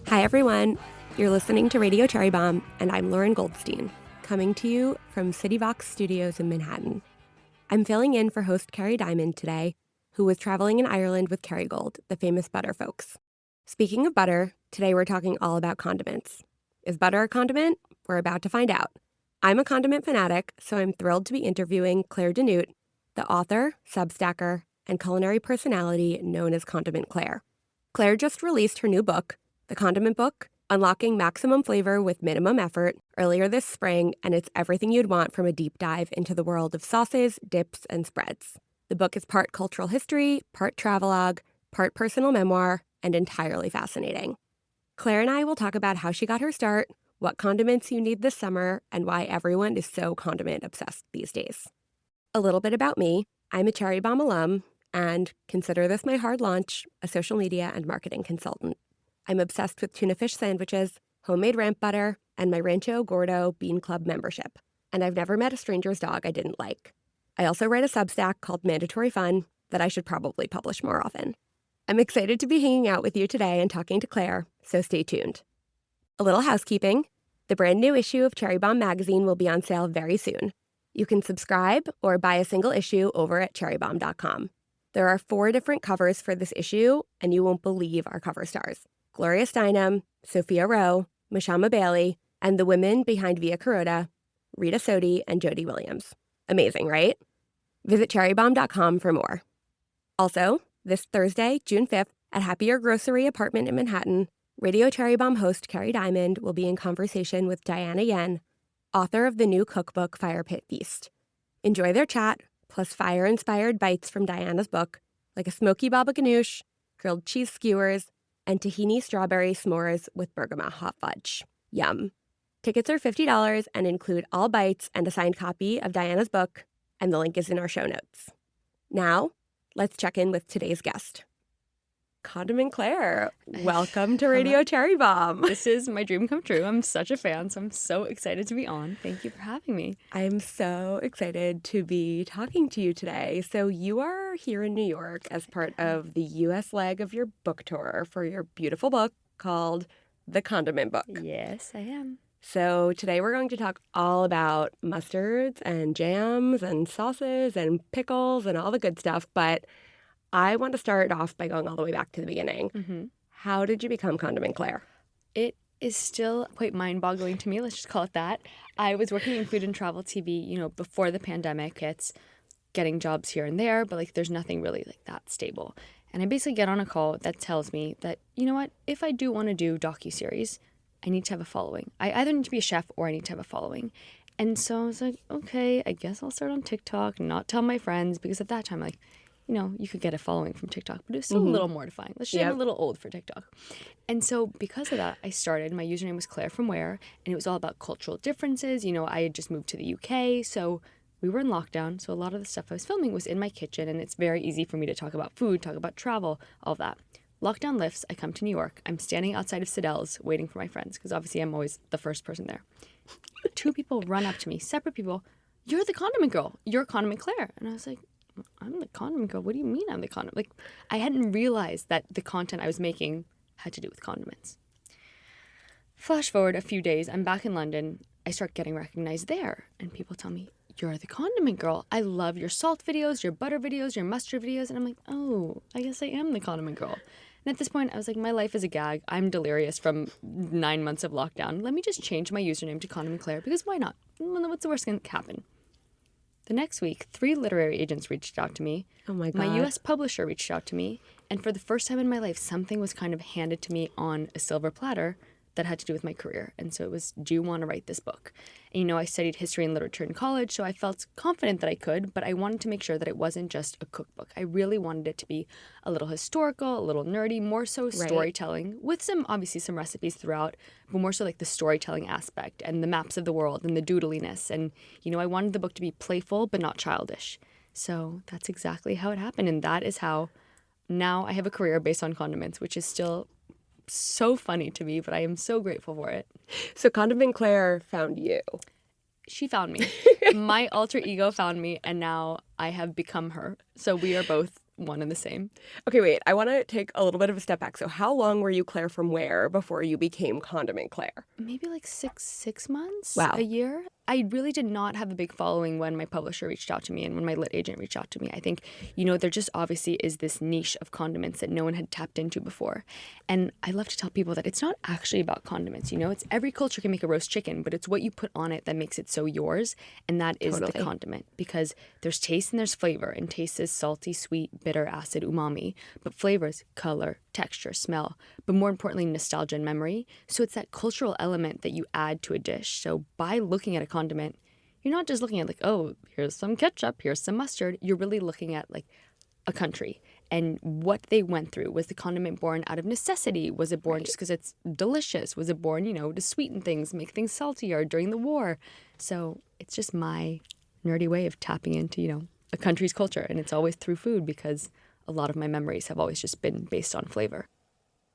Hi, everyone. You're listening to Radio Cherry Bombe, and I'm Lauren Goldstein, coming to you from CityVox Studios in Manhattan. I'm filling in for host Carrie Diamond today, who was traveling in Ireland with Kerrygold, the famous butter folks. Speaking of butter, today we're talking all about condiments. Is butter a condiment? We're about to find out. I'm a condiment fanatic, so I'm thrilled to be interviewing Claire Denute, the author, substacker, and culinary personality known as Condiment Claire. Claire just released her new book, The Condiment Book, Unlocking Maximum Flavor with Minimum Effort, earlier this spring, and it's everything you'd want from a deep dive into the world of sauces, dips, and spreads. The book is part cultural history, part travelogue, part personal memoir, and entirely fascinating. Claire and I will talk about how she got her start, what condiments you need this summer, and why everyone is so condiment obsessed these days. A little bit about me. I'm a Cherry Bombe alum, and consider this my hard launch, a social media and marketing consultant. I'm obsessed with tuna fish sandwiches, homemade ramp butter, and my Rancho Gordo Bean Club membership. And I've never met a stranger's dog I didn't like. I also write a Substack called Mandatory Fun that I should probably publish more often. I'm excited to be hanging out with you today and talking to Claire, so stay tuned. A little housekeeping. The brand new issue of Cherry Bombe magazine will be on sale very soon. You can subscribe or buy a single issue over at cherrybombe.com. There are 4 different covers for this issue, and you won't believe our cover stars. Gloria Steinem, Sophia Rowe, Mashama Bailey, and the women behind Via Carota, Rita Sodi, and Jody Williams. Amazing, right? Visit cherrybombe.com for more. Also, this Thursday, June 5th, at Happier Grocery Apartment in Manhattan, Radio Cherry Bombe host Carrie Diamond will be in conversation with Diana Yen, author of the new cookbook Fire Pit Feast. Enjoy their chat, plus fire-inspired bites from Diana's book, like a smoky baba ganoush, grilled cheese skewers, and tahini strawberry s'mores with bergamot hot fudge. Yum. Tickets are $50 and include all bites and a signed copy of Diana's book, and the link is in our show notes. Now, let's check in with today's guest. Condiment Claire, welcome to Radio Cherry Bombe. This is my dream come true. I'm such a fan, so I'm so excited to be on. Thank you for having me. I'm so excited to be talking to you today. So you are here in New York as part of the U.S. leg of your book tour for your beautiful book called The Condiment Book. Yes, I am. So today we're going to talk all about mustards and jams and sauces and pickles and all the good stuff, but I want to start off by going all the way back to the beginning. Mm-hmm. How did you become Condiment Claire? It is still quite mind-boggling to me. Let's just call it that. I was working in food and travel TV, before the pandemic hits, getting jobs here and there, but there's nothing really that stable. And I basically get on a call that tells me that, if I do want to do docuseries, I need to have a following. I either need to be a chef or I need to have a following. And so I was like, okay, I guess I'll start on TikTok, not tell my friends, because at that time, you could get a following from TikTok, but it was still a little mortifying. Let's say I'm a little old for TikTok. And so because of that, I started. My username was Claire from Where, and it was all about cultural differences. I had just moved to the UK, so we were in lockdown. So a lot of the stuff I was filming was in my kitchen, and it's very easy for me to talk about food, talk about travel, all of that. Lockdown lifts, I come to New York. I'm standing outside of Siddell's waiting for my friends, because obviously I'm always the first person there. 2 people run up to me, separate people. You're the condiment girl. You're Condiment Claire. And I was like, I'm the condiment girl. What do you mean I'm the condiment? I hadn't realized that the content I was making had to do with condiments. Flash forward a few days, I'm back in London. I start getting recognized there. And people tell me, you're the condiment girl. I love your salt videos, your butter videos, your mustard videos. And I'm like, oh, I guess I am the condiment girl. And at this point, I was like, my life is a gag. I'm delirious from 9 months of lockdown. Let me just change my username to Condiment Claire, because why not? What's the worst that can happen? The next week, 3 literary agents reached out to me. Oh my God. My U.S. publisher reached out to me. And for the first time in my life, something was kind of handed to me on a silver platter that had to do with my career. And so it was, do you want to write this book? And, I studied history and literature in college, so I felt confident that I could, but I wanted to make sure that it wasn't just a cookbook. I really wanted it to be a little historical, a little nerdy, more so storytelling, with obviously some recipes throughout, but more so the storytelling aspect and the maps of the world and the doodliness. And, I wanted the book to be playful, but not childish. So that's exactly how it happened. And that is how now I have a career based on condiments, which is still so funny to me, but I am so grateful for it. So Condiment Claire found you. She found me. My alter ego found me, and now I have become her. So we are both one and the same. Okay, wait. I want to take a little bit of a step back. So how long were you Claire from where before you became Condiment Claire? Maybe like six months, Wow. a year. I really did not have a big following when my publisher reached out to me and when my lit agent reached out to me. I think, there just obviously is this niche of condiments that no one had tapped into before. And I love to tell people that it's not actually about condiments, It's every culture can make a roast chicken, but it's what you put on it that makes it so yours. And that is the condiment, because there's taste and there's flavor. And taste is salty, sweet, bitter, acid, umami. But flavor is color, texture, smell, but more importantly, nostalgia and memory. So it's that cultural element that you add to a dish. So by looking at a condiment, you're not just looking at like, oh, here's some ketchup, here's some mustard. You're really looking at like a country and what they went through. Was the condiment born out of necessity? Was it born just because it's delicious? Was it born, to sweeten things, make things saltier during the war? So it's just my nerdy way of tapping into, a country's culture. And it's always through food, because a lot of my memories have always just been based on flavor.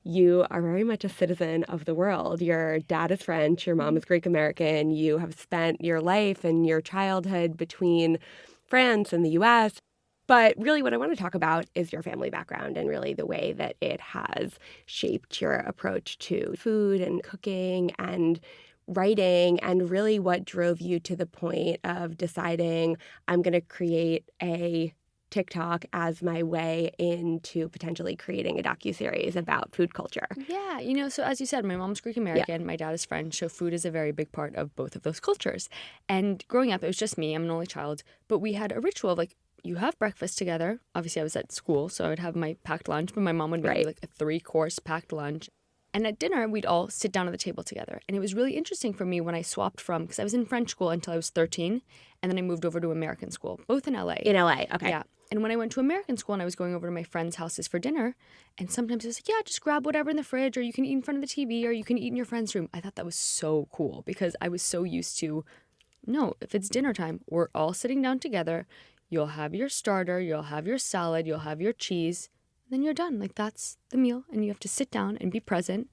You are very much a citizen of the world. Your dad is French, your mom is Greek American. You have spent your life and your childhood between France and the US. But really what I want to talk about is your family background and really the way that it has shaped your approach to food and cooking and writing, and really what drove you to the point of deciding, I'm going to create a TikTok as my way into potentially creating a docuseries about food culture. Yeah, so as you said, my mom's Greek American, my dad is French, so food is a very big part of both of those cultures. And growing up, it was just me, I'm an only child, but we had a ritual of like, you have breakfast together. Obviously, I was at school, so I would have my packed lunch, but my mom would make me like a 3-course packed lunch. And at dinner, we'd all sit down at the table together. And it was really interesting for me when I swapped because I was in French school until I was 13, and then I moved over to American school, both in LA. In LA, okay. Yeah. And when I went to American school and I was going over to my friends' houses for dinner, and sometimes it was like, yeah, just grab whatever in the fridge, or you can eat in front of the TV, or you can eat in your friend's room. I thought that was so cool, because I was so used to, no, if it's dinner time, we're all sitting down together. You'll have your starter, you'll have your salad, you'll have your cheese, then you're done. Like, that's the meal, and you have to sit down and be present.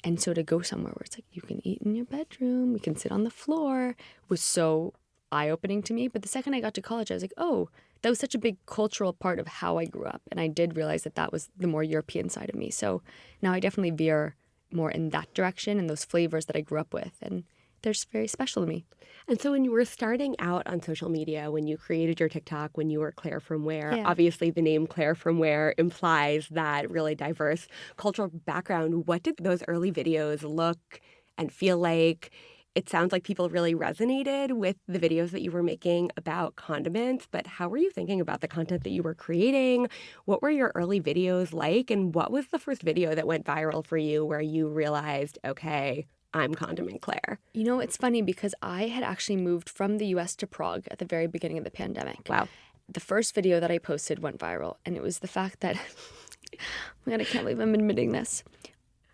And so to go somewhere where it's like, you can eat in your bedroom, we can sit on the floor, was so eye-opening to me. But the second I got to college, I was like, oh, that was such a big cultural part of how I grew up. And I did realize that that was the more European side of me. So now I definitely veer more in that direction and those flavors that I grew up with. And they're just very special to me. And so when you were starting out on social media, when you created your TikTok, when you were Claire from Where, obviously the name Claire from Where implies that really diverse cultural background. What did those early videos look and feel like? It sounds like people really resonated with the videos that you were making about condiments, but how were you thinking about the content that you were creating? What were your early videos like? And what was the first video that went viral for you where you realized, okay, I'm Condiment Claire? It's funny because I had actually moved from the US to Prague at the very beginning of the pandemic. Wow. The first video that I posted went viral, and it was the fact that, oh my God, I can't believe I'm admitting this.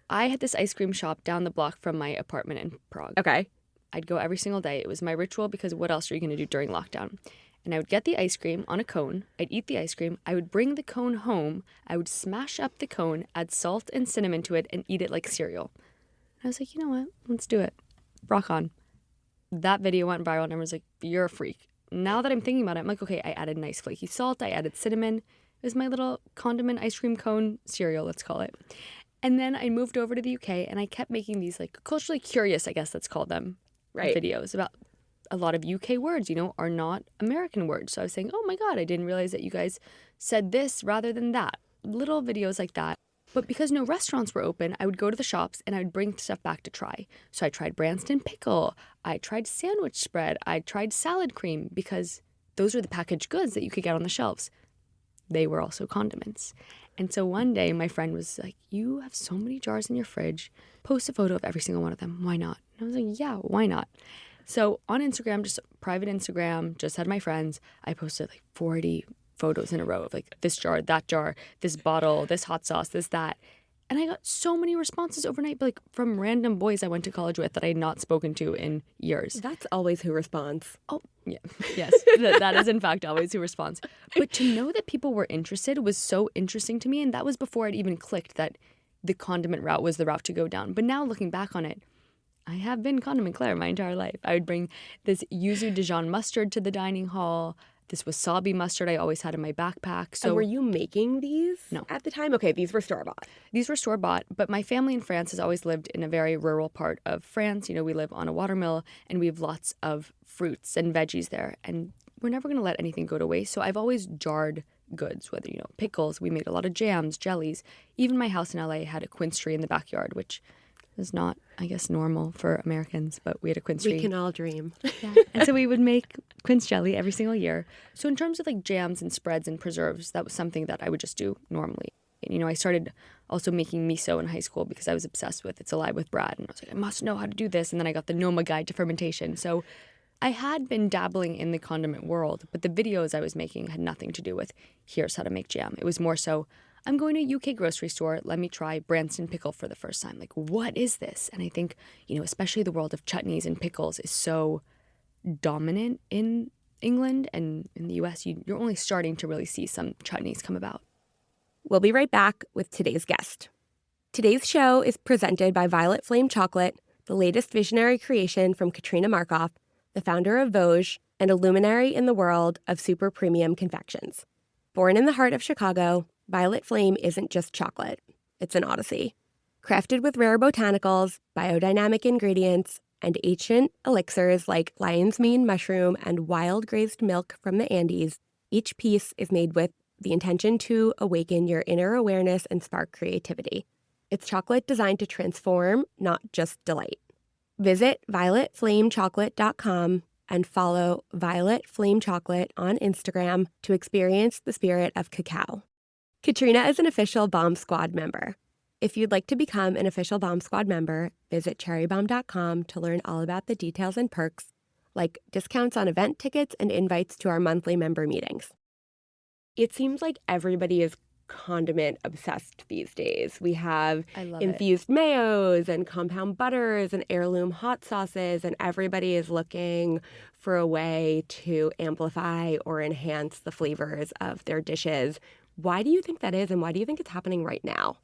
I had this ice cream shop down the block from my apartment in Prague. Okay. I'd go every single day. It was my ritual, because what else are you going to do during lockdown? And I would get the ice cream on a cone. I'd eat the ice cream. I would bring the cone home. I would smash up the cone, add salt and cinnamon to it, and eat it like cereal. I was like, you know what? Let's do it. Rock on. That video went viral, and everyone's like, you're a freak. Now that I'm thinking about it, I'm like, okay, I added nice flaky salt. I added cinnamon. It was my little condiment ice cream cone cereal, let's call it. And then I moved over to the UK, and I kept making these like culturally curious, I guess let's call them, videos about a lot of UK words, are not American words. So I was saying, oh my God, I didn't realize that you guys said this rather than that. Little videos like that. But because no restaurants were open, I would go to the shops and I would bring stuff back to try. So I tried Branston pickle, I tried sandwich spread, I tried salad cream, because those were the packaged goods that you could get on the shelves. They were also condiments. And so one day my friend was like, you have so many jars in your fridge, post a photo of every single one of them. Why not? And I was like, yeah, why not? So on Instagram, just private Instagram, just had my friends, I posted like 40 photos in a row of like this jar, that jar, this bottle, this hot sauce, this, that. And I got so many responses overnight, but like from random boys I went to college with that I had not spoken to in years. That's always who responds. Oh, yeah. Yes, that is in fact always who responds. But to know that people were interested was so interesting to me. And that was before it even clicked that the condiment route was the route to go down. But now looking back on it, I have been Condiment Claire my entire life. I would bring this yuzu Dijon mustard to the dining hall, this wasabi mustard I always had in my backpack. So and were you making these No. at the time? Okay, these were store-bought. These were store-bought, but my family in France has always lived in a very rural part of France. You know, we live on a watermill, and we have lots of fruits and veggies there, and we're never going to let anything go to waste. So I've always jarred goods, whether, pickles. We made a lot of jams, jellies. Even my house in LA had a quince tree in the backyard, which is not, I guess, normal for Americans, but we had a quince tree. We can all dream. Yeah. And so we would make quince jelly every single year. So in terms of like jams and spreads and preserves, that was something that I would just do normally. And, I started also making miso in high school because I was obsessed with It's Alive with Brad. And I was like, I must know how to do this. And then I got the Noma Guide to Fermentation. So I had been dabbling in the condiment world, but the videos I was making had nothing to do with here's how to make jam. It was more so, I'm going to a UK grocery store. Let me try Branston pickle for the first time. Like, what is this? And I think, especially the world of chutneys and pickles is so dominant in England and in the US. You're only starting to really see some chutneys come about. We'll be right back with today's guest. Today's show is presented by Violet Flame Chocolate, the latest visionary creation from Katrina Markoff, the founder of Vosges and a luminary in the world of super premium confections. Born in the heart of Chicago, Violet Flame isn't just chocolate. It's an odyssey. Crafted with rare botanicals, biodynamic ingredients, and ancient elixirs like lion's mane mushroom and wild grazed milk from the Andes, each piece is made with the intention to awaken your inner awareness and spark creativity. It's chocolate designed to transform, not just delight. Visit violetflamechocolate.com and follow Violet Flame Chocolate on Instagram to experience the spirit of cacao. Katrina is an official Bombe Squad member. If you'd like to become an official Bombe Squad member, visit cherrybomb.com to learn all about the details and perks, like discounts on event tickets and invites to our monthly member meetings. It seems like everybody is condiment obsessed these days. We have infused mayos and compound butters and heirloom hot sauces, and everybody is looking for a way to amplify or enhance the flavors of their dishes. Why do you think that is, and why do you think it's happening right now?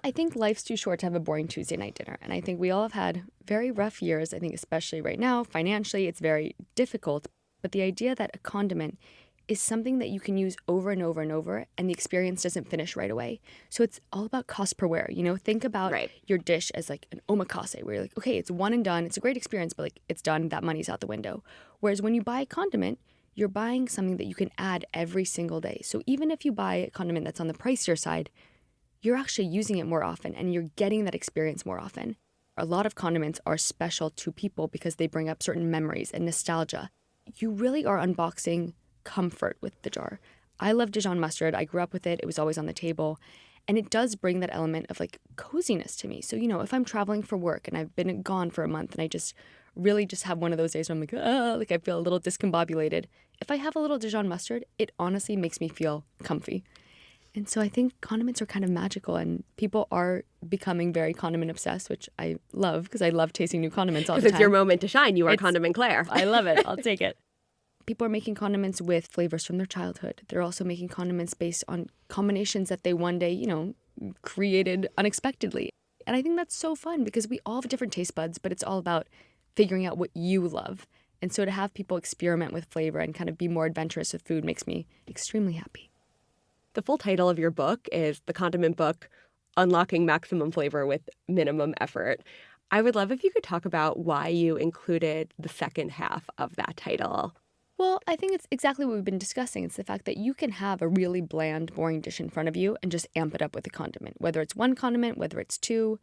I think life's too short to have a boring Tuesday night dinner. And I think we all have had very rough years. I think especially right now, financially, it's very difficult. But the idea that a condiment is something that you can use over and over and over, and the experience doesn't finish right away. So it's all about cost per wear. Think about your dish as like an omakase, where you're like, okay, it's one and done. It's a great experience, but like it's done. That money's out the window. Whereas when you buy a condiment, you're buying something that you can add every single day. So even if you buy a condiment that's on the pricier side, you're actually using it more often and you're getting that experience more often. A lot of condiments are special to people because they bring up certain memories and nostalgia. You really are unboxing comfort with the jar. I love Dijon mustard. I grew up with it. It was always on the table. And it does bring that element of like coziness to me. So, if I'm traveling for work and I've been gone for a month and I just really just have one of those days where I'm like I feel a little discombobulated. If I have a little Dijon mustard, it honestly makes me feel comfy. And so I think condiments are kind of magical, and people are becoming very condiment obsessed, which I love because I love tasting new condiments all the time. It's your moment to shine. You are Condiment Claire. I love it. I'll take it. People are making condiments with flavors from their childhood. They're also making condiments based on combinations that they one day, created unexpectedly. And I think that's so fun because we all have different taste buds, but it's all about figuring out what you love. And so to have people experiment with flavor and kind of be more adventurous with food makes me extremely happy. The full title of your book is The Condiment Book, Unlocking Maximum Flavor with Minimum Effort. I would love if you could talk about why you included the second half of that title. Well, I think it's exactly what we've been discussing. It's the fact that you can have a really bland, boring dish in front of you and just amp it up with a condiment. Whether it's one condiment, whether it's two,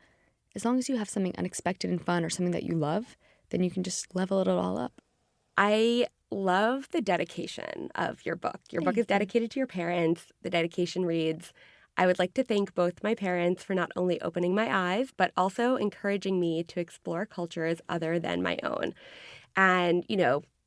as long as you have something unexpected and fun or something that you love, then you can just level it all up. I love the dedication of your book. Your book is dedicated to your parents. The dedication reads, I would like to thank both my parents for not only opening my eyes, but also encouraging me to explore cultures other than my own. And,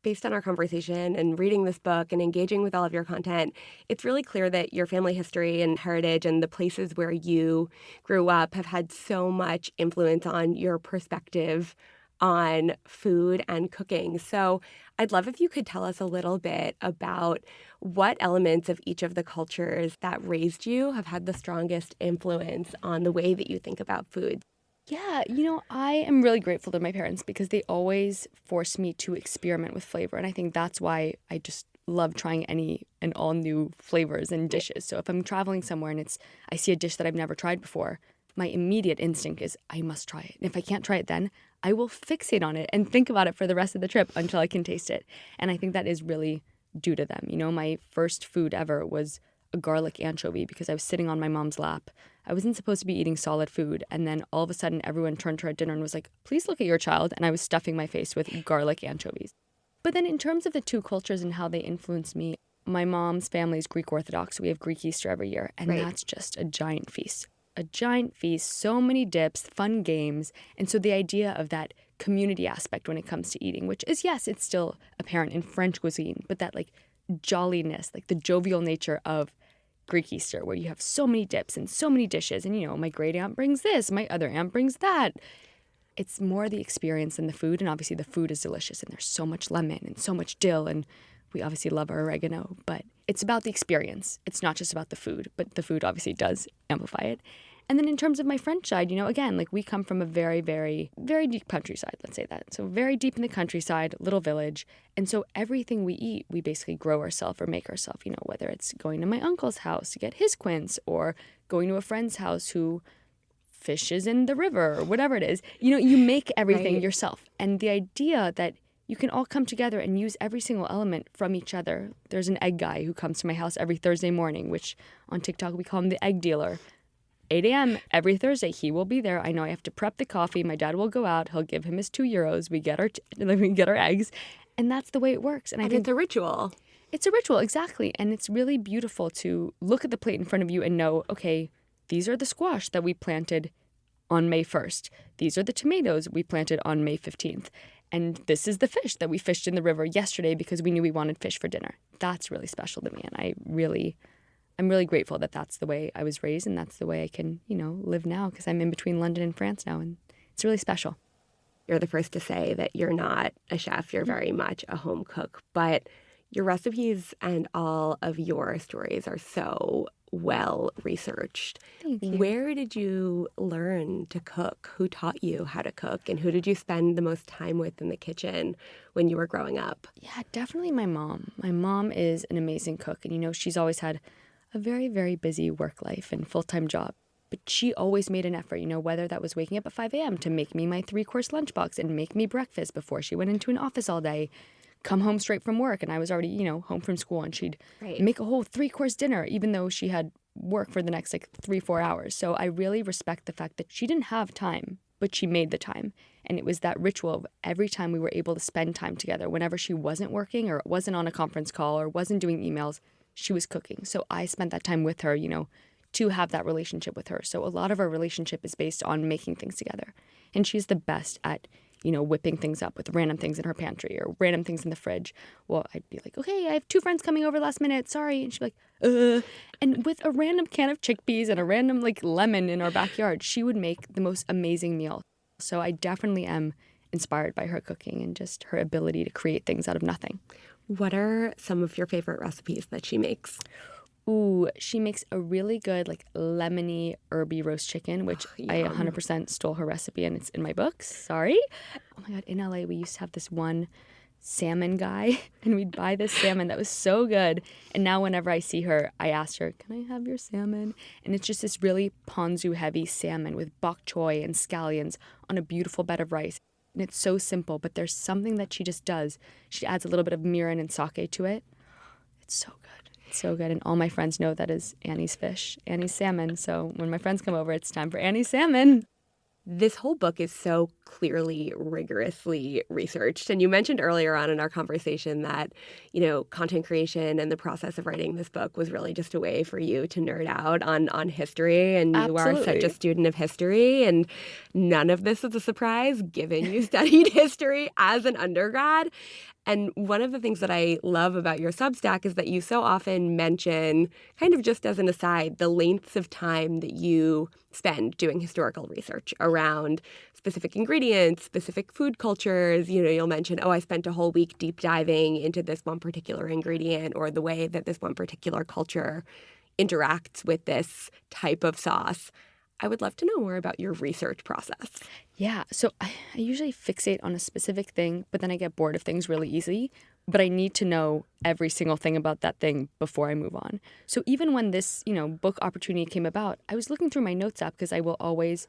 based on our conversation and reading this book and engaging with all of your content, it's really clear that your family history and heritage and the places where you grew up have had so much influence on your perspective on food and cooking. So I'd love if you could tell us a little bit about what elements of each of the cultures that raised you have had the strongest influence on the way that you think about food. Yeah, I am really grateful to my parents because they always forced me to experiment with flavor. And I think that's why I just love trying any and all new flavors and dishes. So if I'm traveling somewhere and I see a dish that I've never tried before, my immediate instinct is I must try it. And if I can't try it then, I will fixate on it and think about it for the rest of the trip until I can taste it. And I think that is really due to them. My first food ever was a garlic anchovy because I was sitting on my mom's lap. I wasn't supposed to be eating solid food. And then all of a sudden, everyone turned to our dinner and was like, please look at your child. And I was stuffing my face with garlic anchovies. But then in terms of the two cultures and how they influenced me, my mom's family is Greek Orthodox. So we have Greek Easter every year. And that's just a giant feast. A giant feast, so many dips, fun games. And so the idea of that community aspect when it comes to eating, which is, yes, it's still apparent in French cuisine, but that like jolliness, like the jovial nature of Greek Easter, where you have so many dips and so many dishes. And, my great aunt brings this, my other aunt brings that. It's more the experience than the food. And obviously the food is delicious and there's so much lemon and so much dill. And we obviously love our oregano, but it's about the experience. It's not just about the food, but the food obviously does amplify it. And then in terms of my French side, again, like we come from a very, very, very deep countryside, let's say that. So very deep in the countryside, little village. And so everything we eat, we basically grow ourselves or make ourselves, whether it's going to my uncle's house to get his quince or going to a friend's house who fishes in the river or whatever it is. You make everything yourself. And the idea that you can all come together and use every single element from each other. There's an egg guy who comes to my house every Thursday morning, which on TikTok we call him the egg dealer. 8 a.m. every Thursday, he will be there. I know I have to prep the coffee. My dad will go out. He'll give him his €2. We get our eggs, and that's the way it works. And I think it's a ritual. It's a ritual, exactly. And it's really beautiful to look at the plate in front of you and know, okay, these are the squash that we planted on May 1st. These are the tomatoes we planted on May 15th. And this is the fish that we fished in the river yesterday because we knew we wanted fish for dinner. That's really special to me, and I'm really grateful that that's the way I was raised and that's the way I can, live now because I'm in between London and France now, and it's really special. You're the first to say that you're not a chef. You're very much a home cook, but your recipes and all of your stories are so well researched. Thank you. Where did you learn to cook? Who taught you how to cook? And who did you spend the most time with in the kitchen when you were growing up? Yeah, definitely my mom. My mom is an amazing cook. And, she's always had a very, very busy work life and full-time job. But she always made an effort, whether that was waking up at 5 a.m. to make me my 3-course lunchbox and make me breakfast before she went into an office all day, come home straight from work. And I was already, home from school, and she'd make a whole 3-course dinner, even though she had work for the next 3-4 hours. So I really respect the fact that she didn't have time, but she made the time. And it was that ritual of every time we were able to spend time together, whenever she wasn't working or wasn't on a conference call or wasn't doing emails, she was cooking. So I spent that time with her, to have that relationship with her. So a lot of our relationship is based on making things together. And she's the best at, whipping things up with random things in her pantry or random things in the fridge. Well, I'd be like, okay, I have 2 friends coming over last minute. Sorry. And she'd be like, And with a random can of chickpeas and a random lemon in our backyard, she would make the most amazing meal. So I definitely am inspired by her cooking and just her ability to create things out of nothing. What are some of your favorite recipes that she makes? Ooh, she makes a really good lemony herby roast chicken, which I 100% stole her recipe and it's in my books. Sorry. Oh my God, in LA we used to have this one salmon guy and we'd buy this salmon that was so good. And now whenever I see her, I ask her, can I have your salmon? And it's just this really ponzu heavy salmon with bok choy and scallions on a beautiful bed of rice. And it's so simple, but there's something that she just does. She adds a little bit of mirin and sake to it. It's so good. It's so good. And all my friends know that is Annie's fish, Annie's salmon. So when my friends come over, it's time for Annie's salmon. This whole book is so clearly, rigorously researched. And you mentioned earlier on in our conversation that, content creation and the process of writing this book was really just a way for you to nerd out on history. And you are such a student of history. And none of this is a surprise, given you studied history as an undergrad. And one of the things that I love about your Substack is that you so often mention, kind of just as an aside, the lengths of time that you spend doing historical research around specific ingredients, specific food cultures. You'll mention, I spent a whole week deep diving into this one particular ingredient or the way that this one particular culture interacts with this type of sauce. I would love to know more about your research process. Yeah, so I usually fixate on a specific thing, but then I get bored of things really easily. but I need to know every single thing about that thing before I move on. So even when this, book opportunity came about, I was looking through my notes app because I will always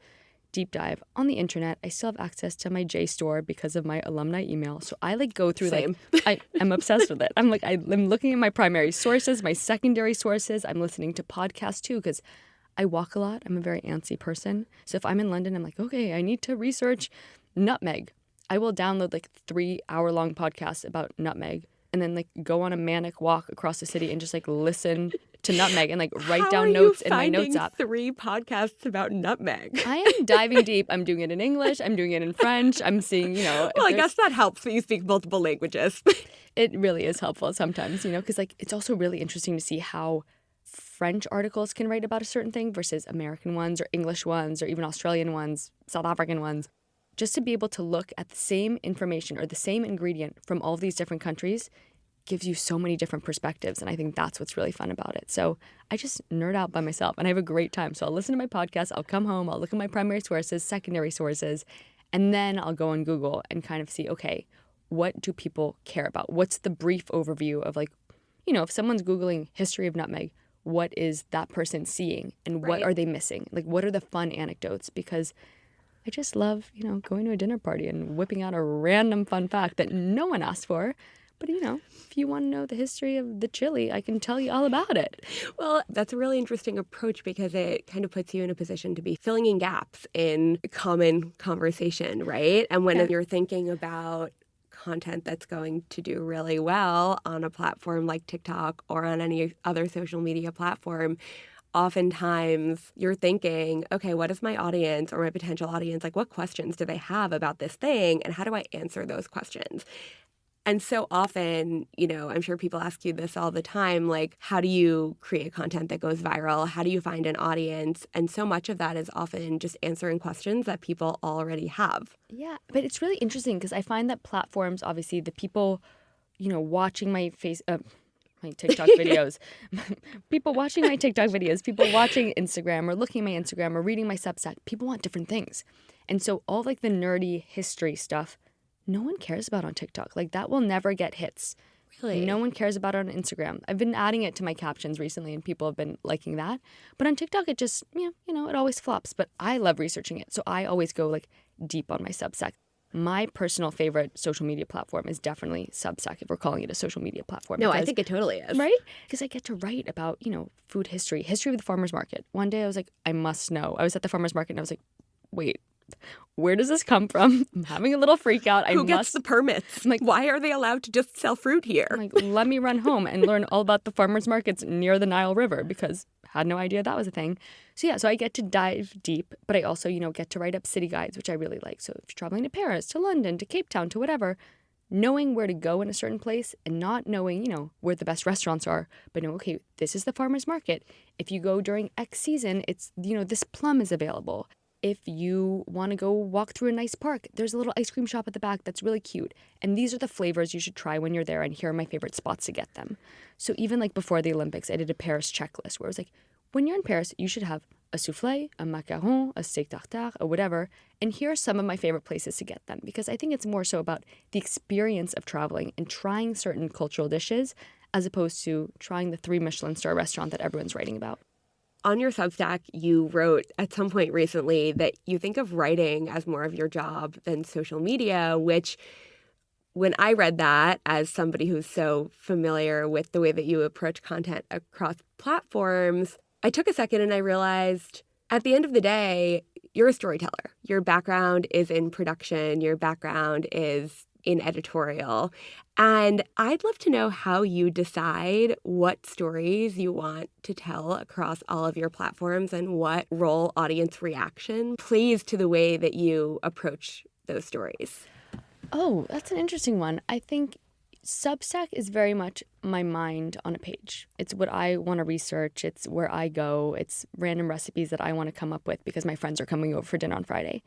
deep dive on the internet. I still have access to my JSTOR because of my alumni email. So I go through Same. I'm obsessed with it. I'm looking at my primary sources, my secondary sources. I'm listening to podcasts too because I walk a lot. I'm a very antsy person. So if I'm in London, I'm like, okay, I need to research nutmeg. I will download 3-hour-long podcasts about nutmeg and then go on a manic walk across the city and just listen to nutmeg and write down notes in my notes app. 3 podcasts about nutmeg. I am diving deep. I'm doing it in English. I'm doing it in French. I'm seeing, Well, I guess that helps that you speak multiple languages. It really is helpful sometimes, because it's also really interesting to see how French articles can write about a certain thing versus American ones or English ones or even Australian ones, South African ones. Just to be able to look at the same information or the same ingredient from all of these different countries gives you so many different perspectives. And I think that's what's really fun about it. So I just nerd out by myself and I have a great time. So I'll listen to my podcast, I'll come home, I'll look at my primary sources, secondary sources, and then I'll go on Google and kind of see, okay, what do people care about? What's the brief overview of if someone's Googling history of nutmeg, what is that person seeing and what are they missing? What are the fun anecdotes? Because I just love, going to a dinner party and whipping out a random fun fact that no one asked for. But, if you want to know the history of the chili, I can tell you all about it. Well, that's a really interesting approach because it kind of puts you in a position to be filling in gaps in common conversation, right? And when you're thinking about content that's going to do really well on a platform like TikTok or on any other social media platform, oftentimes you're thinking, okay, what is my audience or my potential audience? What questions do they have about this thing? And how do I answer those questions? And so often, I'm sure people ask you this all the time, how do you create content that goes viral? How do you find an audience? And so much of that is often just answering questions that people already have. Yeah, but it's really interesting because I find that platforms, obviously, the people, watching my my TikTok videos, people watching my TikTok videos, people watching Instagram or looking at my Instagram or reading my Substack, people want different things. And so all the nerdy history stuff, no one cares about on TikTok. That will never get hits. Really? No one cares about it on Instagram. I've been adding it to my captions recently and people have been liking that. But on TikTok, it just, it always flops. But I love researching it. So I always go deep on my Substack. My personal favorite social media platform is definitely Substack, if we're calling it a social media platform. No, I think it totally is. Right? Because I get to write about, food history of the farmer's market. One day I was like, I must know. I was at the farmer's market and I was like, wait, where does this come from? I'm having a little freak out. Who gets the permits? Why are they allowed to just sell fruit here? Let me run home and learn all about the farmers markets near the Nile River because I had no idea that was a thing. So I get to dive deep, but I also, get to write up city guides, which I really like. So if you're traveling to Paris, to London, to Cape Town, to whatever, knowing where to go in a certain place and not knowing, where the best restaurants are, but okay, this is the farmers market. If you go during X season, it's, this plum is available. If you want to go walk through a nice park, there's a little ice cream shop at the back that's really cute. And these are the flavors you should try when you're there. And here are my favorite spots to get them. So even before the Olympics, I did a Paris checklist where it was when you're in Paris, you should have a soufflé, a macaron, a steak tartare, or whatever. And here are some of my favorite places to get them. Because I think it's more so about the experience of traveling and trying certain cultural dishes as opposed to trying the 3 Michelin star restaurant that everyone's writing about. On your Substack, you wrote at some point recently that you think of writing as more of your job than social media, which when I read that as somebody who's so familiar with the way that you approach content across platforms, I took a second and I realized at the end of the day, you're a storyteller. Your background is in production. Your background is in editorial. And I'd love to know how you decide what stories you want to tell across all of your platforms and what role audience reaction plays to the way that you approach those stories. Oh, that's an interesting one. I think Substack is very much my mind on a page. It's what I want to research. It's where I go. It's random recipes that I want to come up with because my friends are coming over for dinner on Friday.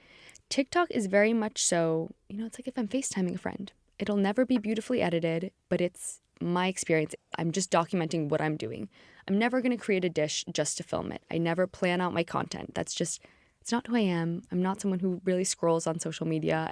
TikTok is very much so, it's like if I'm FaceTiming a friend. It'll never be beautifully edited, but it's my experience. I'm just documenting what I'm doing. I'm never going to create a dish just to film it. I never plan out my content. It's not who I am. I'm not someone who really scrolls on social media.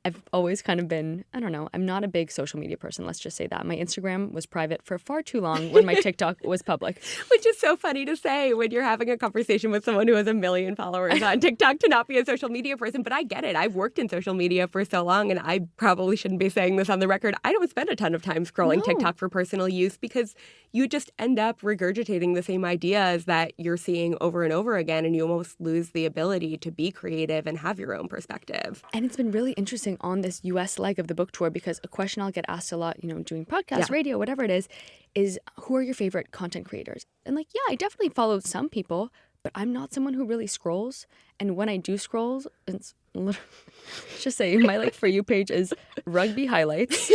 I've always kind of been, I don't know, I'm not a big social media person. Let's just say that. My Instagram was private for far too long when my TikTok was public. Which is so funny to say when you're having a conversation with someone who has 1 million followers on TikTok to not be a social media person. But I get it. I've worked in social media for so long, and I probably shouldn't be saying this on the record. I don't spend a ton of time scrolling TikTok for personal use because you just end up regurgitating the same ideas that you're seeing over and over again, and you almost lose the ability to be creative and have your own perspective. And it's been really interesting on this US leg of the book tour, because a question I'll get asked a lot, doing podcasts, radio, whatever it is who are your favorite content creators? And like, yeah, I definitely follow some people, but I'm not someone who really scrolls. And when I do scroll, it's let's just say my like For You page is rugby highlights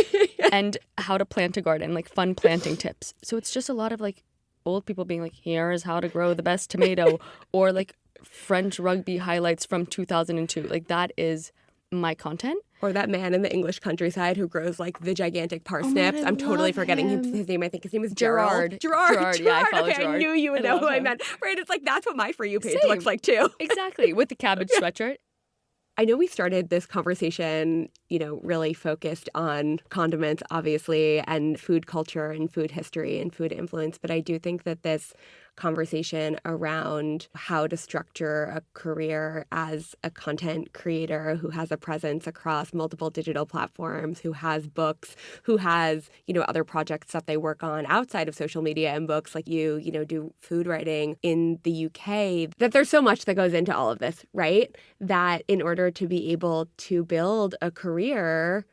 and how to plant a garden, like fun planting tips. So it's just a lot of like old people being like, here is how to grow the best tomato, or like French rugby highlights from 2002. Like that is my content. Or that man in the English countryside who grows like the gigantic parsnips. I'm totally forgetting his name. I think his name is Gerald. Gerard. Yeah, I follow okay, Gerard. I knew you would know who I meant. Right, it's like that's what my For You page looks like too. Exactly, with the cabbage sweatshirt. I know we started this conversation, really focused on condiments, obviously, and food culture and food history and food influence. But I do think that this conversation around how to structure a career as a content creator who has a presence across multiple digital platforms, who has books, who has, other projects that they work on outside of social media and books, like you do food writing in the UK, that there's so much that goes into all of this, right? That in order to be able to build a career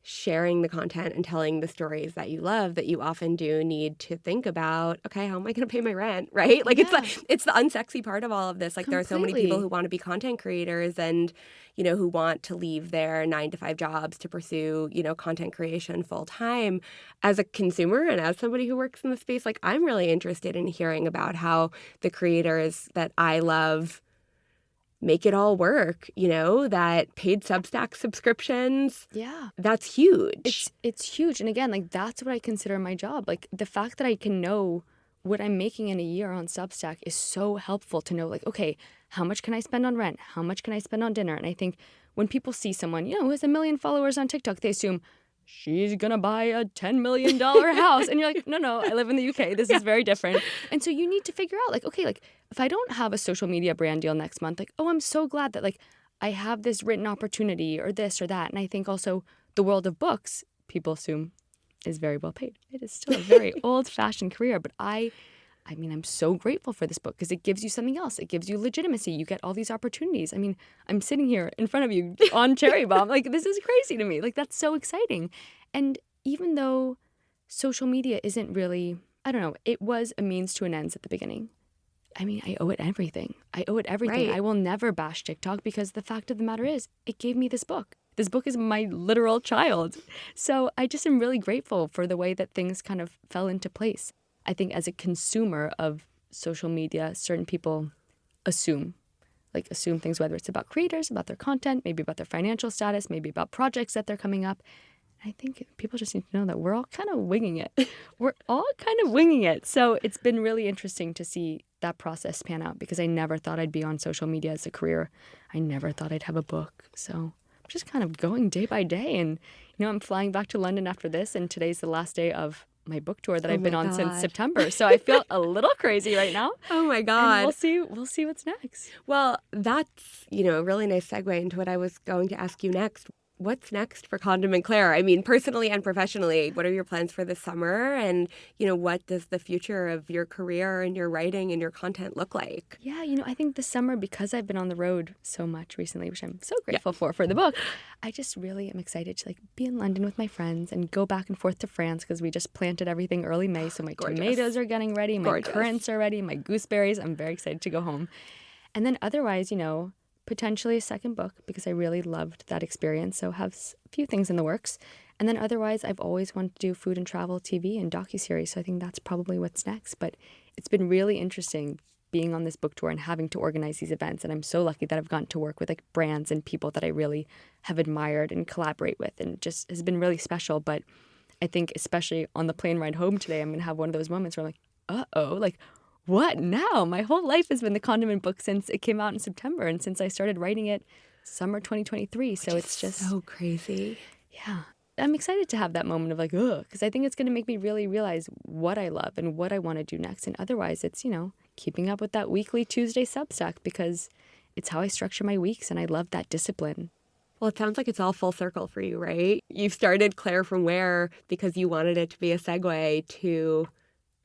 sharing the content and telling the stories that you love, that you often do need to think about, okay, how am I going to pay my rent, right? Like, it's the unsexy part of all of this. Like, there are so many people who want to be content creators and, who want to leave their 9-to-5 jobs to pursue, content creation full time. As a consumer and as somebody who works in the space, like, I'm really interested in hearing about how the creators that I love make it all work, that paid Substack subscriptions. Yeah. That's huge. It's huge. And again, like that's what I consider my job. Like the fact that I can know what I'm making in a year on Substack is so helpful to know, like, okay, how much can I spend on rent? How much can I spend on dinner? And I think when people see someone, who has 1 million followers on TikTok, they assume she's going to buy a $10 million house. And you're like, no, I live in the UK. This is very different. And so you need to figure out, like, okay, like if I don't have a social media brand deal next month, like, oh, I'm so glad that like I have this written opportunity or this or that. And I think also the world of books, people assume, is very well paid. It is still a very old-fashioned career. But I'm so grateful for this book because it gives you something else. It gives you legitimacy. You get all these opportunities. I mean, I'm sitting here in front of you on Cherry Bombe. Like, this is crazy to me. Like, that's so exciting. And even though social media isn't really, I don't know, it was a means to an end at the beginning. I mean, I owe it everything. Right. I will never bash TikTok because the fact of the matter is it gave me this book. This book is my literal child. So I just am really grateful for the way that things kind of fell into place. I think as a consumer of social media, certain people assume things, whether it's about creators, about their content, maybe about their financial status, maybe about projects that they're coming up. I think people just need to know that we're all kind of winging it. So it's been really interesting to see that process pan out because I never thought I'd be on social media as a career. I never thought I'd have a book. So I'm just kind of going day by day. And, I'm flying back to London after this, and today's the last day of my book tour that I've been on since September. So I feel a little crazy right now. Oh my God. And we'll see what's next. Well, that's, a really nice segue into what I was going to ask you next. What's next for Condiment Claire? I mean, personally and professionally, what are your plans for this summer? And, what does the future of your career and your writing and your content look like? Yeah, I think this summer, because I've been on the road so much recently, which I'm so grateful for the book, I just really am excited to be in London with my friends and go back and forth to France because we just planted everything early May. So my tomatoes are getting ready, my currants are ready, my gooseberries. I'm very excited to go home. And then otherwise, potentially a second book because I really loved that experience. So have a few things in the works. And then otherwise, I've always wanted to do food and travel TV and docuseries. So I think that's probably what's next. But it's been really interesting being on this book tour and having to organize these events. And I'm so lucky that I've gotten to work with brands and people that I really have admired and collaborate with. And it just has been really special. But I think especially on the plane ride home today, I'm going to have one of those moments where I'm like, uh-oh, what now? My whole life has been the Condiment book since it came out in September and since I started writing it summer 2023. So it's just so crazy. Yeah. I'm excited to have that moment of like, ugh, because I think it's going to make me really realize what I love and what I want to do next. And otherwise, it's, keeping up with that weekly Tuesday Substack because it's how I structure my weeks and I love that discipline. Well, it sounds like it's all full circle for you, right? You started Claire from Where because you wanted it to be a segue to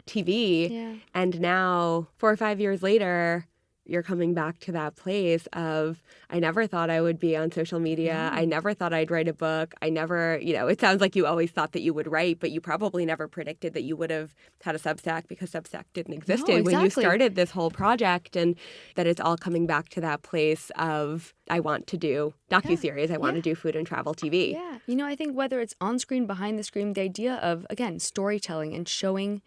TV. Yeah. And now, 4 or 5 years later, you're coming back to that place of, I never thought I would be on social media. I never thought I'd write a book. I never, it sounds like you always thought that you would write, but you probably never predicted that you would have had a Substack because Substack didn't exist when you started this whole project, and that it's all coming back to that place of, I want to do docuseries. I want to do food and travel TV. Yeah. I think whether it's on screen, behind the screen, the idea of, again, storytelling and showing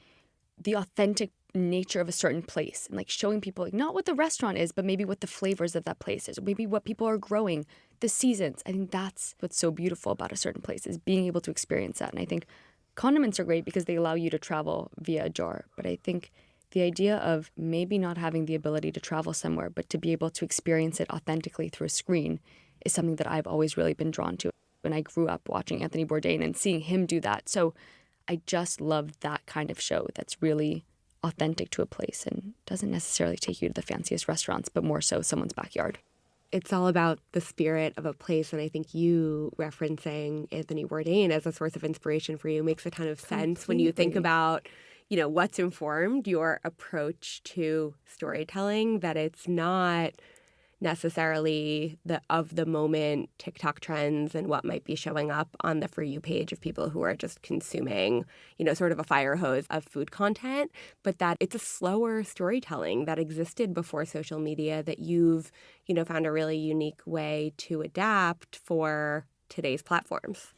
the authentic nature of a certain place and like showing people like not what the restaurant is, but maybe what the flavors of that place is, maybe what people are growing, the seasons. I think that's what's so beautiful about a certain place, is being able to experience that. And I think condiments are great because they allow you to travel via a jar. But I think the idea of maybe not having the ability to travel somewhere, but to be able to experience it authentically through a screen is something that I've always really been drawn to. When I grew up watching Anthony Bourdain and seeing him do that. So I just love that kind of show that's really authentic to a place and doesn't necessarily take you to the fanciest restaurants, but more so someone's backyard. It's all about the spirit of a place. And I think you referencing Anthony Bourdain as a source of inspiration for you makes a ton of sense when you think about, what's informed your approach to storytelling, that it's not necessarily the of the moment TikTok trends and what might be showing up on the For You page of people who are just consuming, sort of a fire hose of food content, but that it's a slower storytelling that existed before social media that you've, found a really unique way to adapt for today's platforms.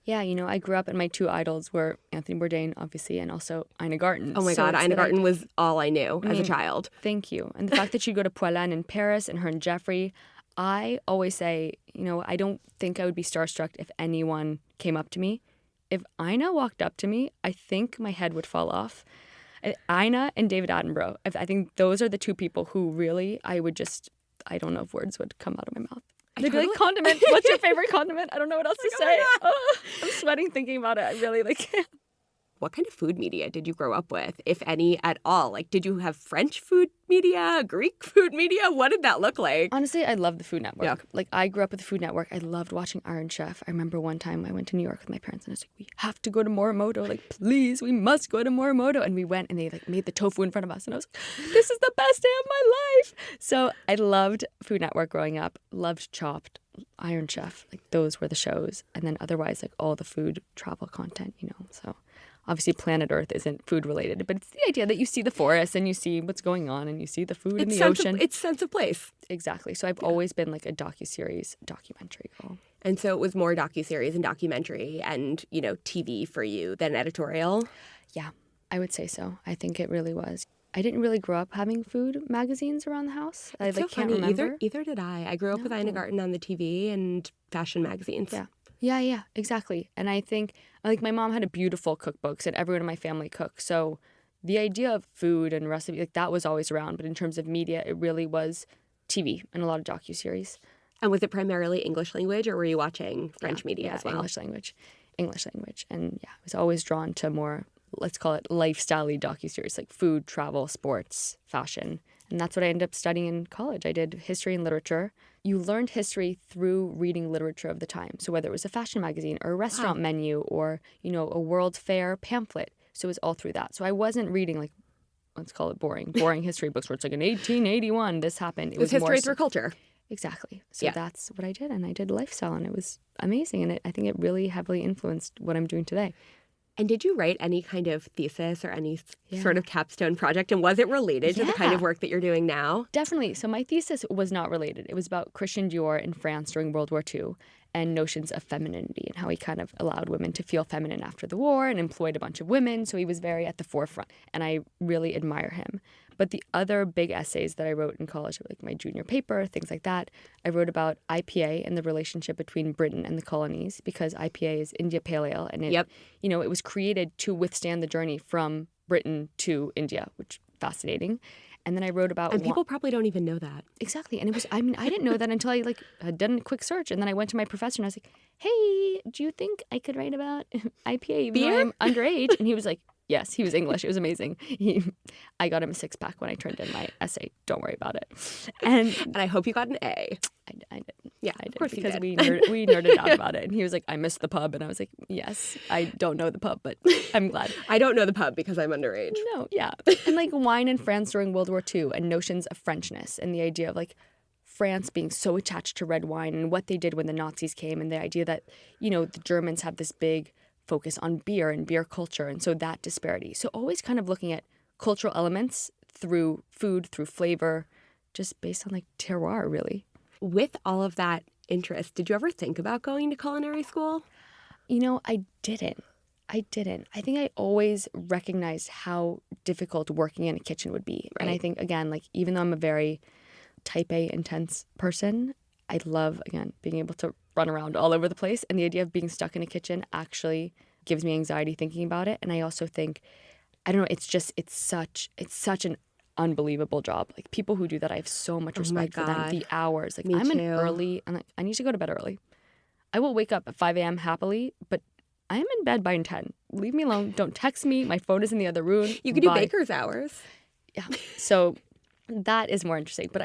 Yeah, I grew up and my two idols were Anthony Bourdain, obviously, and also Ina Garten. Oh my God, Ina Garten was all I knew as a child. Thank you. And the fact that she'd go to Poilâne in Paris and her and Jeffrey, I always say, I don't think I would be starstruck if anyone came up to me. If Ina walked up to me, I think my head would fall off. Ina and David Attenborough, I think those are the two people who really, I don't know if words would come out of my mouth. They'd be like, condiment. What's your favorite condiment? I don't know what else to say. Oh, I'm sweating thinking about it. I really can't. What kind of food media did you grow up with, if any at all? Like, did you have French food media, Greek food media? What did that look like? Honestly, I love the Food Network. Yeah. Like, I grew up with the Food Network. I loved watching Iron Chef. I remember one time I went to New York with my parents and I was like, we have to go to Morimoto. Like, please, we must go to Morimoto. And we went and they made the tofu in front of us. And I was like, this is the best day of my life. So I loved Food Network growing up, loved Chopped, Iron Chef. Like, those were the shows. And then otherwise, like, all the food travel content, so... Obviously, Planet Earth isn't food related, but it's the idea that you see the forest and you see what's going on and you see the food in the ocean. It's sense of place. Exactly. So I've always been like a documentary girl. And so it was more docuseries and documentary and, TV for you than editorial? Yeah, I would say so. I think it really was. I didn't really grow up having food magazines around the house. I so can't funny. remember. Either did I. I grew up with Ina Garten on the TV and fashion magazines. Yeah, exactly. And I think, like, my mom had a beautiful cookbooks and everyone in my family cooks. So the idea of food and recipe, like, that was always around. But in terms of media, it really was TV and a lot of docuseries. And was it primarily English language or were you watching French media as well? English language. And I was always drawn to more, let's call it lifestyle-y docuseries, like food, travel, sports, fashion. And that's what I ended up studying in college. I did history and literature. You learned history through reading literature of the time. So whether it was a fashion magazine or a restaurant menu or, a World Fair pamphlet. So it was all through that. So I wasn't reading, like, let's call it boring history books where it's like in 1881 this happened. It was history through culture. Exactly. So that's what I did. And I did lifestyle and it was amazing. And I think it really heavily influenced what I'm doing today. And did you write any kind of thesis or any sort of capstone project? And was it related to the kind of work that you're doing now? Definitely. So my thesis was not related. It was about Christian Dior in France during World War II and notions of femininity and how he kind of allowed women to feel feminine after the war and employed a bunch of women. So he was very at the forefront. And I really admire him. But the other big essays that I wrote in college, like my junior paper, things like that, I wrote about IPA and the relationship between Britain and the colonies because IPA is India Pale Ale. And it, it was created to withstand the journey from Britain to India, which is fascinating. And then I wrote about And people probably don't even know that. Exactly. And it was, I mean, I didn't know that until I like had done a quick search. And then I went to my professor and I was like, hey, do you think I could write about IPA even though I'm underage? And he was like, yes. He was English. It was amazing. I got him a 6-pack when I turned in my essay. Don't worry about it. And I hope you got an A. I did. Yeah, I did. Of course because you did. we nerded out about it. And he was like, I missed the pub. And I was like, yes, I don't know the pub, but I'm glad. I don't know the pub because I'm underage. No, yeah. And like wine in France during World War II and notions of Frenchness and the idea of like France being so attached to red wine and what they did when the Nazis came and the idea that, you know, the Germans have this big focus on beer and beer culture. And so that disparity. So always kind of looking at cultural elements through food, through flavor, just based on like terroir, really. With all of that interest, did you ever think about going to culinary school? You know, I didn't. I think I always recognized how difficult working in a kitchen would be. Right. And I think, again, like even though I'm a very type A intense person, I love, again, being able to run around all over the place. And the idea of being stuck in a kitchen actually gives me anxiety thinking about it. And I also think, I don't know, it's such an unbelievable job. Like people who do that, I have so much respect for them. The hours, like Me I'm an too. early, and like, I need to go to bed early. I will wake up at 5 a.m. happily, but I am in bed by 10. Leave me alone. Don't text me. My phone is in the other room. You could do baker's hours. Yeah. So that is more interesting. But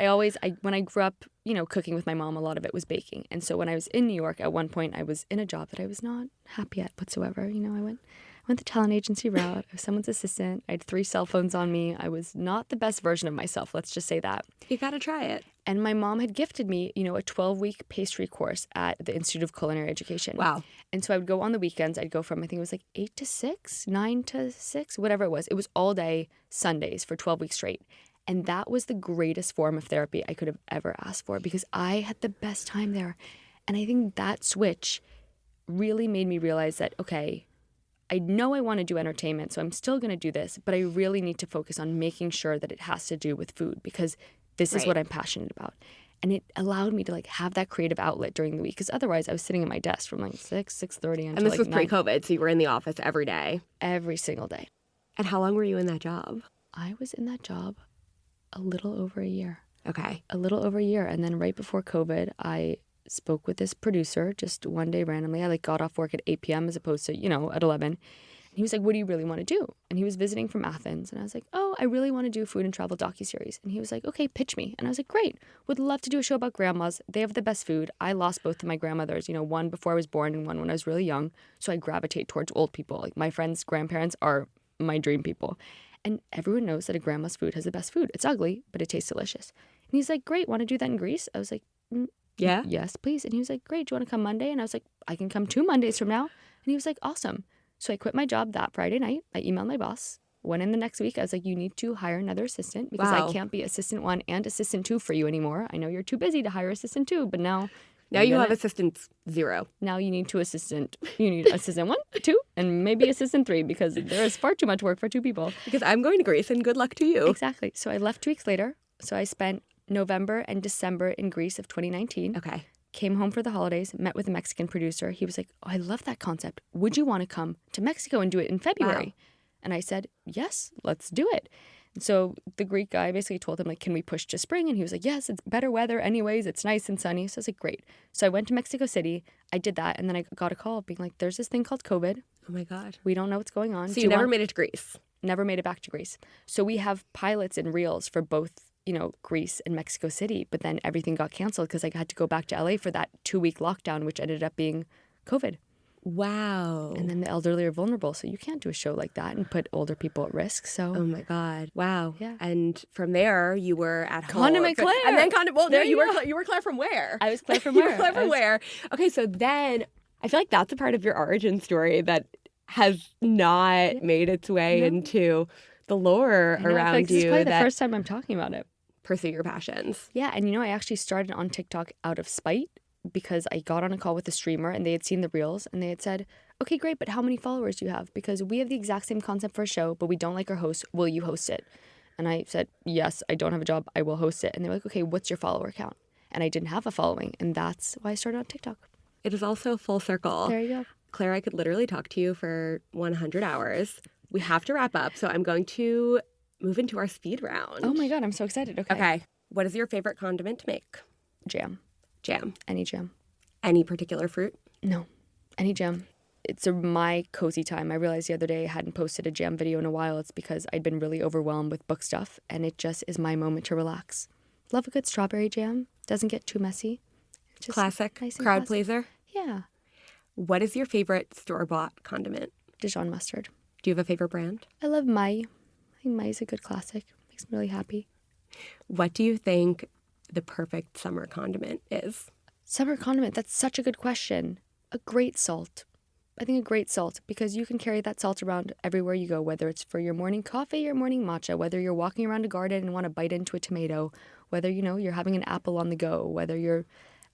when I grew up, you know, cooking with my mom, a lot of it was baking. And so when I was in New York, at one point I was in a job that I was not happy at whatsoever. You know, I went the talent agency route. I was someone's assistant. I had 3 cell phones on me. I was not the best version of myself. Let's just say that. You got to try it. And my mom had gifted me, you know, a 12-week pastry course at the Institute of Culinary Education. Wow. And so I would go on the weekends. I'd go from, I think it was like 8 to 6, 9 to 6, whatever it was. It was all day Sundays for 12 weeks straight. And that was the greatest form of therapy I could have ever asked for because I had the best time there. And I think that switch really made me realize that, okay, I know I want to do entertainment, so I'm still going to do this, but I really need to focus on making sure that it has to do with food because this is what I'm passionate about. And it allowed me to like have that creative outlet during the week because otherwise I was sitting at my desk from like 6:30 until And this like was 9. pre-COVID, so you were in the office every day. Every single day. And how long were you in that job? I was in that job a little over a year. Okay. A little over a year. And then right before COVID, I spoke with this producer just one day randomly. I like got off work at 8 p.m. as opposed to, you know, at 11. And he was like, what do you really want to do? And he was visiting from Athens. And I was like, oh, I really want to do a food and travel docuseries. And he was like, okay, pitch me. And I was like, great. Would love to do a show about grandmas. They have the best food. I lost both of my grandmothers, you know, one before I was born and one when I was really young. So I gravitate towards old people. Like my friends' grandparents are my dream people. And everyone knows that a grandma's food has the best food. It's ugly, but it tastes delicious. And he's like, great, want to do that in Greece? I was like, yeah, yes, please. And he was like, great, do you want to come Monday? And I was like, I can come 2 Mondays from now. And he was like, awesome. So I quit my job that Friday night. I emailed my boss. Went in the next week. I was like, you need to hire another assistant because I can't be assistant 1 and assistant 2 for you anymore. I know you're too busy to hire assistant 2, but now you have assistant 0. Now you need assistant 1, 2, and maybe assistant 3 because there is far too much work for 2 people. Because I'm going to Greece and good luck to you. Exactly. So I left 2 weeks later. So I spent November and December in Greece of 2019. Okay. Came home for the holidays, met with a Mexican producer. He was like, oh, I love that concept. Would you want to come to Mexico and do it in February? Wow. And I said, yes, let's do it. And so the Greek guy basically told him, like, can we push to spring? And he was like, yes, it's better weather anyways. It's nice and sunny. So I was like, great. So I went to Mexico City. I did that. And then I got a call being like, there's this thing called COVID. Oh, my God. We don't know what's going on. So you never made it to Greece? Never made it back to Greece. So we have pilots and reels for both, you know, Greece and Mexico City. But then everything got canceled because I had to go back to LA for that 2-week lockdown, which ended up being COVID. Wow. And then the elderly are vulnerable. So you can't do a show like that and put older people at risk. So. Oh, my God. Wow. Yeah. And from there, you were at Condiment home. Claire. And then Well, there no, you were Claire from where? I was Claire from You where? were Claire from where? Okay, so then I feel like that's a part of your origin story that has not made its way into the lore around like you. This is probably the first time I'm talking about it. Pursue your passions. Yeah, and you know, I actually started on TikTok out of spite because I got on a call with a streamer and they had seen the reels and they had said, okay, great, but how many followers do you have? Because we have the exact same concept for a show, but we don't like our host. Will you host it? And I said, yes, I don't have a job. I will host it. And they're like, okay, what's your follower count? And I didn't have a following. And that's why I started on TikTok. It is also full circle. There you go. Claire, I could literally talk to you for 100 hours. We have to wrap up. So I'm going to move into our speed round. Oh my God, I'm so excited. Okay. Okay. What is your favorite condiment to make? Jam. Jam. Any jam. Any particular fruit? No. Any jam. It's my cozy time. I realized the other day I hadn't posted a jam video in a while. It's because I'd been really overwhelmed with book stuff, and it just is my moment to relax. Love a good strawberry jam. Doesn't get too messy. Just Classic. nice and Crowd classic. pleaser? Yeah. What is your favorite store-bought condiment? Dijon mustard. Do you have a favorite brand? I love Mai. I think Mai is a good classic. Makes me really happy. What do you think the perfect summer condiment is? Summer condiment, that's such a good question. A great salt. I think a great salt, because you can carry that salt around everywhere you go, whether it's for your morning coffee, your morning matcha, whether you're walking around a garden and want to bite into a tomato, whether, you're having an apple on the go, whether you're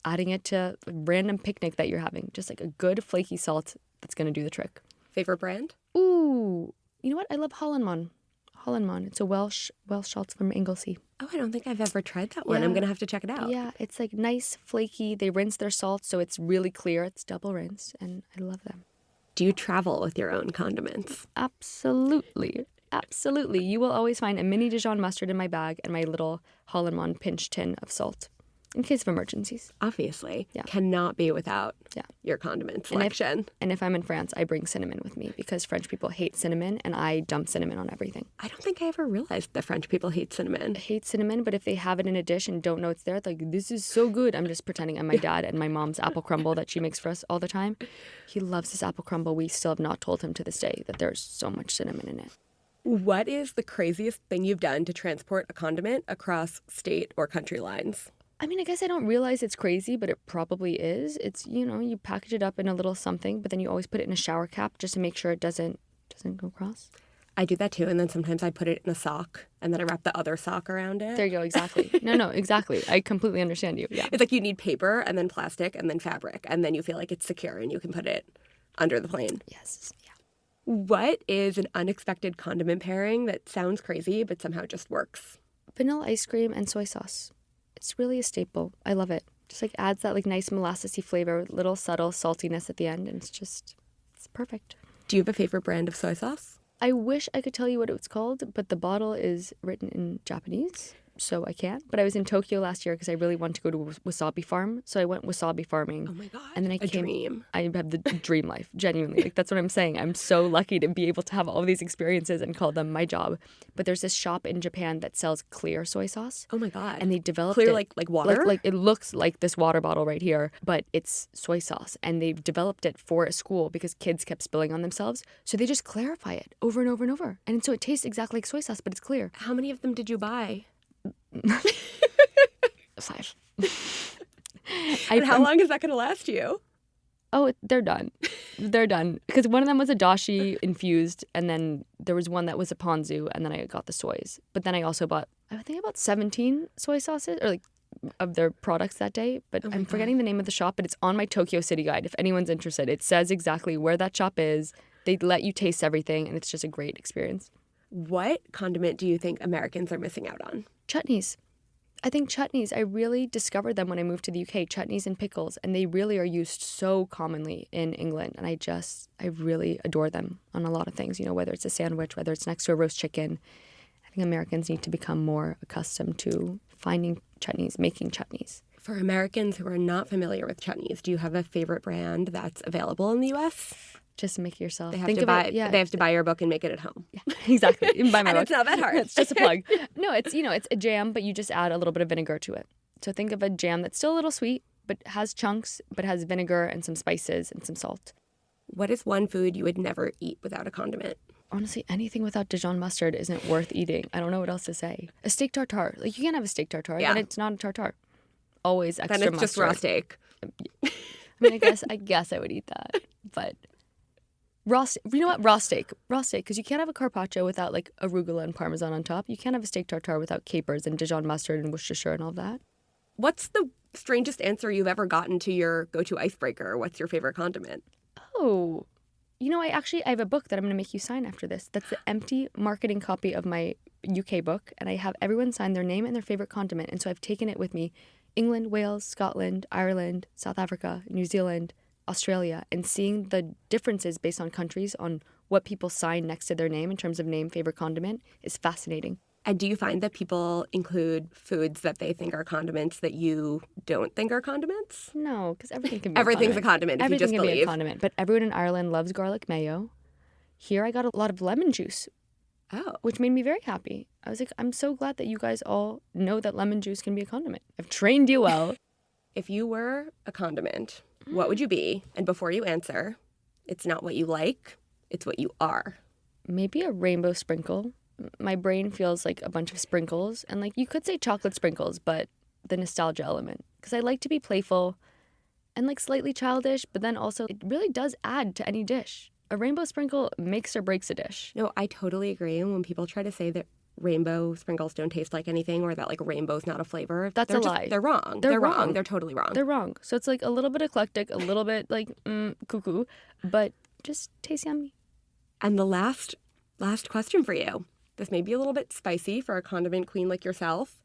adding it to a random picnic that you're having. Just like a good flaky salt that's going to do the trick. Favorite brand? Ooh, you know what? I love Hollandman. Hollandman. It's a Welsh salt from Anglesey. Oh, I don't think I've ever tried that one. Yeah. I'm going to have to check it out. Yeah, it's like nice, flaky. They rinse their salt, so it's really clear. It's double rinsed, and I love them. Do you travel with your own condiments? Absolutely. Absolutely. You will always find a mini Dijon mustard in my bag and my little Hollandman pinch tin of salt in case of emergencies. Obviously. Yeah. Cannot be without Yeah. your condiment selection. And if I'm in France, I bring cinnamon with me because French people hate cinnamon, and I dump cinnamon on everything. I don't think I ever realized that French people hate cinnamon. I hate cinnamon, but if they have it in a dish and don't know it's there, they're like, this is so good. I'm just pretending I'm my dad and my mom's apple crumble that she makes for us all the time. He loves this apple crumble. We still have not told him to this day that there's so much cinnamon in it. What is the craziest thing you've done to transport a condiment across state or country lines? I mean, I guess I don't realize it's crazy, but it probably is. It's, you package it up in a little something, but then you always put it in a shower cap just to make sure it doesn't go across. I do that too, and then sometimes I put it in a sock, and then I wrap the other sock around it. There you go, exactly. No, exactly. I completely understand you, yeah. It's like you need paper, and then plastic, and then fabric, and then you feel like it's secure, and you can put it under the plane. Yes, yeah. What is an unexpected condiment pairing that sounds crazy, but somehow just works? Vanilla ice cream and soy sauce. It's really a staple. I love it. Just like adds that like nice molassesy flavor with little subtle saltiness at the end, and it's perfect. Do you have a favorite brand of soy sauce? I wish I could tell you what it's called, but the bottle is written in Japanese, so I can't. But I was in Tokyo last year because I really wanted to go to wasabi farm, so I went wasabi farming. Oh my God, and then a dream. I have the dream life, genuinely. Like, that's what I'm saying. I'm so lucky to be able to have all these experiences and call them my job. But there's this shop in Japan that sells clear soy sauce. Oh my God. And they developed clear it. like water? Like it looks like this water bottle right here, but it's soy sauce. And they've developed it for a school because kids kept spilling on themselves. So they just clarify it over and over and over. And so it tastes exactly like soy sauce, but it's clear. How many of them did you buy? 5. And how long is that going to last you? Oh, they're done. They're done. Because one of them was a dashi infused, and then there was one that was a ponzu, and then I got the soys. But then I also bought, I think about 17 soy sauces, or like of their products that day. But I'm forgetting the name of the shop, but it's on my Tokyo City guide. If anyone's interested, it says exactly where that shop is. They let you taste everything, and it's just a great experience. What condiment do you think Americans are missing out on? Chutneys. I think chutneys, I really discovered them when I moved to the UK, chutneys and pickles, and they really are used so commonly in England. And I really adore them on a lot of things, whether it's a sandwich, whether it's next to a roast chicken. I think Americans need to become more accustomed to finding chutneys, making chutneys. For Americans who are not familiar with chutneys, do you have a favorite brand that's available in the U.S.? Just make it yourself. They have They have to buy your book and make it at home. Yeah, exactly. Buy my And book. it's not that hard. It's just a plug. No, it's it's a jam, but you just add a little bit of vinegar to it. So think of a jam that's still a little sweet, but has chunks, but has vinegar and some spices and some salt. What is one food you would never eat without a condiment? Honestly, anything without Dijon mustard isn't worth eating. I don't know what else to say. A steak tartare. Like, you can't have a steak tartare, Yeah. then it's not a tartare. Always extra Then it's mustard. just raw steak. I mean, I guess I would eat that, but you know what? Raw steak, because you can't have a carpaccio without like arugula and parmesan on top. You can't have a steak tartare without capers and Dijon mustard and Worcestershire and all that. What's the strangest answer you've ever gotten to your go-to icebreaker? What's your favorite condiment? Oh, I have a book that I'm going to make you sign after this. That's the empty marketing copy of my UK book, and I have everyone sign their name and their favorite condiment. And so I've taken it with me: England, Wales, Scotland, Ireland, South Africa, New Zealand, Australia, and seeing the differences based on countries on what people sign next to their name in terms of name, favorite condiment is fascinating. And do you find that people include foods that they think are condiments that you don't think are condiments? No, because everything can be Everything's a condiment if everything you just can believe. be a condiment, but everyone in Ireland loves garlic mayo. Here I got a lot of lemon juice, Oh. which made me very happy. I was like, I'm so glad that you guys all know that lemon juice can be a condiment. I've trained you well. If you were a condiment, what would you be? And before you answer, it's not what you like, it's what you are. Maybe a rainbow sprinkle. My brain feels like a bunch of sprinkles. And like you could say chocolate sprinkles, but the nostalgia element. Because I like to be playful and like slightly childish, but then also it really does add to any dish. A rainbow sprinkle makes or breaks a dish. No, I totally agree. And when people try to say that rainbow sprinkles don't taste like anything or that like rainbow's not a flavor, That's a lie. They're wrong. They're wrong. They're totally wrong. They're wrong. So it's like a little bit eclectic, a little bit like cuckoo, but just tastes yummy. And the last question for you. This may be a little bit spicy for a condiment queen like yourself.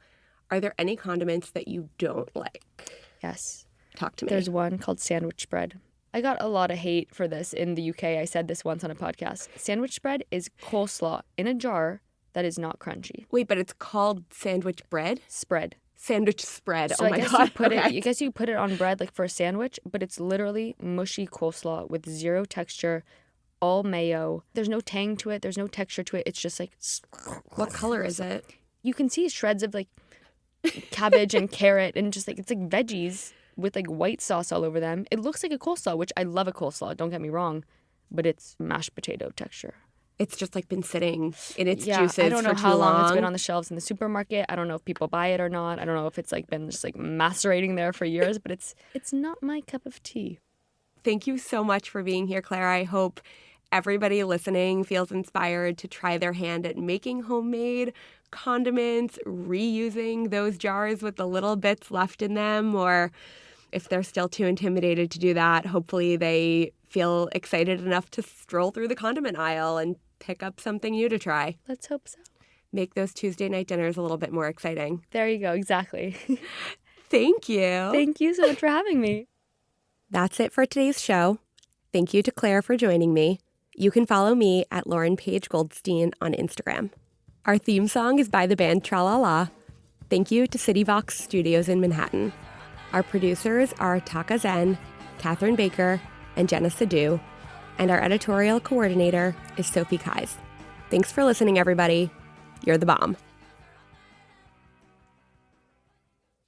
Are there any condiments that you don't like? Yes. Talk to me. There's one called sandwich bread. I got a lot of hate for this in the UK. I said this once on a podcast. Sandwich bread is coleslaw in a jar that is not crunchy. Wait, but it's called sandwich bread? Spread. Sandwich spread. So oh my I guess God. I guess you put it on bread like for a sandwich, but it's literally mushy coleslaw with zero texture, all mayo. There's no tang to it. There's no texture to it. It's just like... What color is it? You can see shreds of like cabbage and carrot and just like it's like veggies with like white sauce all over them. It looks like a coleslaw, which I love a coleslaw, don't get me wrong, but it's mashed potato texture. It's just like been sitting in its juices for too long. I don't know how long it's been on the shelves in the supermarket. I don't know if people buy it or not. I don't know if it's like been just like macerating there for years, but it's not my cup of tea. Thank you so much for being here, Claire. I hope everybody listening feels inspired to try their hand at making homemade condiments, reusing those jars with the little bits left in them, or if they're still too intimidated to do that, hopefully they feel excited enough to stroll through the condiment aisle and pick up something new to try. Let's hope so. Make those Tuesday night dinners a little bit more exciting. There you go, exactly. Thank you. Thank you so much for having me. That's it for today's show. Thank you to Claire for joining me. You can follow me at Lauren Paige Goldstein on Instagram. Our theme song is by the band Tralala. Thank you to City Vox Studios in Manhattan. Our producers are Taka Zen, Catherine Baker, and Jenna Sadu, and our editorial coordinator is Sophie Kais. Thanks for listening, everybody. You're the bomb.